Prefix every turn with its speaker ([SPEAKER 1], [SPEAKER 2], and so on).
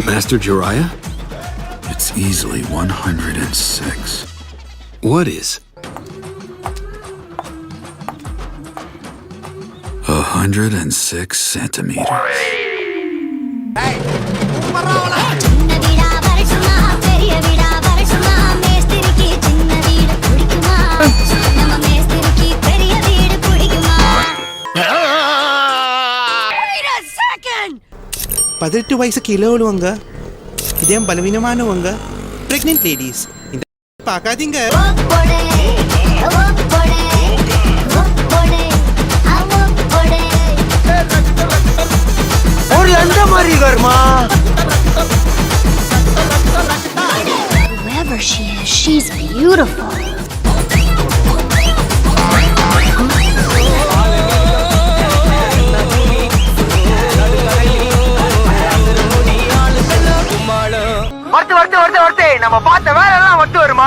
[SPEAKER 1] Master Jiraiya? It's easily 106. What is 106 centimeters?
[SPEAKER 2] பதினெட்டு வயசு kilo உள்ளவங்க, இதயம் பலவீனமானவங்க, பிரெக்னென்ட் லேடிஸ் இந்த பார்க்காதீங்க.
[SPEAKER 3] ஒரு அந்த மாதிரி வருமா?
[SPEAKER 4] Whoever she is, she's beautiful.
[SPEAKER 3] நம்ம பார்த்த வேலை எல்லாம் ஒத்து வருமா?